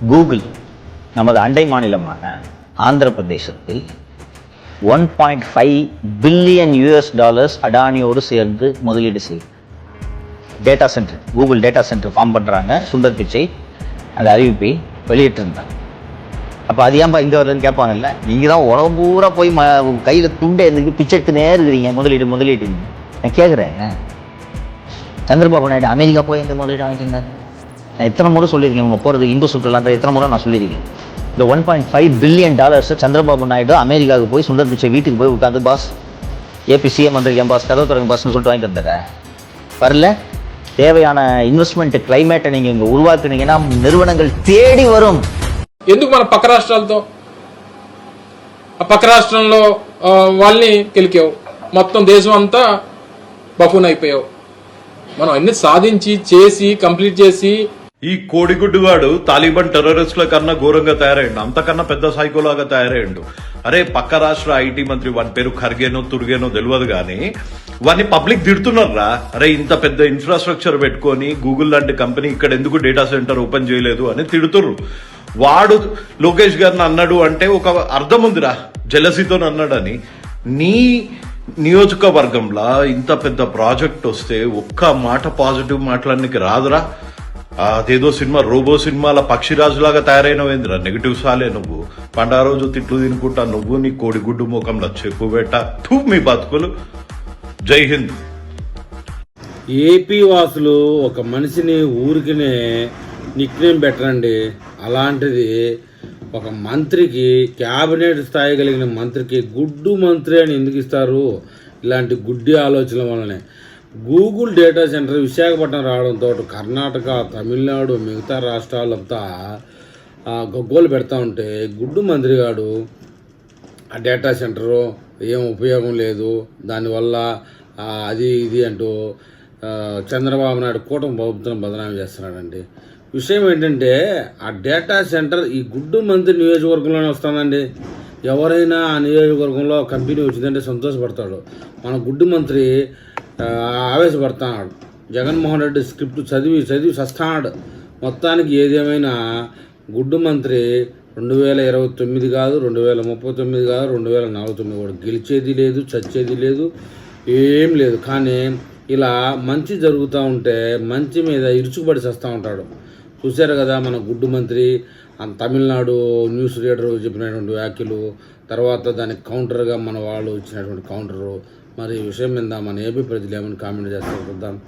Google நமது அண்டை மாநிலமான ஆந்திர பிரதேசத்தில் $1.5 பில்லியன் அடானியோடு சேர்ந்து முதலீடு செய்யும் data center, Google data center farm பண்ணுறாங்க. சுந்தர் பிச்சை அந்த அறிவிப்பை வெளியிட்டிருந்தாங்க. அப்போ அது ஏன்பா இங்கே வருதுன்னு கேட்பாங்கல்ல, நீங்கள் தான் உடம்பு பூரா போய் கையில் துண்டை எதுக்கு பிச்சைக்குன்னே இருக்கிறீங்க, முதலீடு நான் கேட்குறேன். சந்திரபாபு நாயுடு அமெரிக்கா போய் எந்த முதலீடு வாங்கியிருந்தாரு? நான் எத்தனை முறை சொல்லியிருக்கேன், உங்கள் போகிறது இன்ப சுற்றுலான்ற எத்தனை முறை நான் சொல்லியிருக்கேன். இந்த $1.5 பில்லியன் சந்திரபாபு நாயுடு அமெரிக்காவுக்கு போய் சுந்தர் பிச்சை வீட்டுக்கு போய் உட்காந்து பாஸ் ஏபி சிஎம் வந்திருக்கேன் பாஸ், கதவு தொடங்க பாஸ்ன்னு சொல்லிட்டு வாங்கிட்டு வந்தாங்க. வரல, தேவையான ఇన్వెస్ట్మెంట్ క్లైమేట్ நீங்க இங்க ఉరువాకునీங்கன்னா నిறுవనங்கள் தேடி வரும். ఎందుకు మన పక్క రాష్ట్రాలతో ఆ పక్క రాష్ట్రంలో వాళ్ళని కెలికావు, మొత్తం దేశం అంతా బఫూన్ అయిపోయావు. మనం అన్ని సాధించి చేసి కంప్లీట్ చేసి ఈ కోడిగుడ్డుగాడు తాలిబాన్ టెర్రరిస్టుల కన్నా ఘోరంగా తయారయ్యండు, అంతకన్నా పెద్ద సైకోలాగా తయారయ్యండు. అరే పక్క రాష్ట్ర ఐటీ మంత్రి వాని పేరు ఖర్గేనో తుర్గేనో తెలియదు కానీ వాడిని పబ్లిక్ తిడుతున్నారా, అరే ఇంత పెద్ద ఇన్ఫ్రాస్ట్రక్చర్ పెట్టుకొని గూగుల్ లాంటి కంపెనీ ఇక్కడ ఎందుకు డేటా సెంటర్ ఓపెన్ చేయలేదు అని తిడుతుర్రు. వాడు లోకేష్ గారిని అన్నాడు అంటే ఒక అర్థం ఉందిరా, జెలసీతో అన్నాడని. నీ నియోజకవర్గంలో ఇంత పెద్ద ప్రాజెక్ట్ వస్తే ఒక్క మాట పాజిటివ్ మాట్లాడడానికి రాదురా. అదేదో సినిమా రోబో సినిమాల పక్షిరాజులాగా తయారైనవేందిరా, నెగిటివ్ సాలే నువ్వు. పండా రోజు తిట్లు తినుకుంటా నువ్వు నీ కోడిగుడ్డు ముఖంలో చెప్పు బెట్ట తూ మీ బతుకులు. జై హింద్. ఏపీ వాసులు ఒక మనిషిని ఊరికినే నిక్నేమ్ పెట్టరండి. అలాంటిది ఒక మంత్రికి, క్యాబినెట్ స్థాయి కలిగిన మంత్రికి గుడ్డు మంత్రి అని ఎందుకు ఇస్తారు? ఇలాంటి గుడ్డి ఆలోచనల వల్లనే గూగుల్ డేటా సెంటర్ విశాఖపట్నం రావడంతో కర్ణాటక, తమిళనాడు, మిగతా రాష్ట్రాలంతా గగ్గోలు పెడతా ఉంటే గుడ్డు మంత్రి గాడు ఆ డేటా సెంటరు ఏం ఉపయోగం లేదు, దానివల్ల అది ఇది అంటూ చంద్రబాబు నాయుడు కూటమి ప్రభుత్వం బదనామీ చేస్తున్నాడండి. విషయం ఏంటంటే ఆ డేటా సెంటర్ ఈ గుడ్డు మంత్రి నియోజకవర్గంలోనే వస్తుందండి. ఎవరైనా ఆ నియోజకవర్గంలో కంపెనీ వచ్చిందంటే సంతోషపడతాడు. మన గుడ్డు మంత్రి ఆవేశపడుతున్నాడు. జగన్మోహన్ రెడ్డి స్క్రిప్ట్ చదివి సస్తాడు. మొత్తానికి ఏదేమైనా గుడ్డు మంత్రి 2029 కాదు, 2039 కాదు, 2049 కూడా గెలిచేది లేదు, చచ్చేది లేదు, ఏం లేదు. కానీ ఇలా మంచి జరుగుతూ ఉంటే మంచి మీద ఇరుచుకుపడి చేస్తూ ఉంటాడు. చూశారు కదా మన గుడ్డు మంత్రి తమిళనాడు న్యూస్ రీడర్ చెప్పినటువంటి వ్యాఖ్యలు, తర్వాత దానికి కౌంటర్గా మన వాళ్ళు ఇచ్చినటువంటి కౌంటరు. మరి ఈ విషయం మీద మన ఏపీ ప్రజలు ఏమని కామెంట్ చేస్తారు చూద్దాం.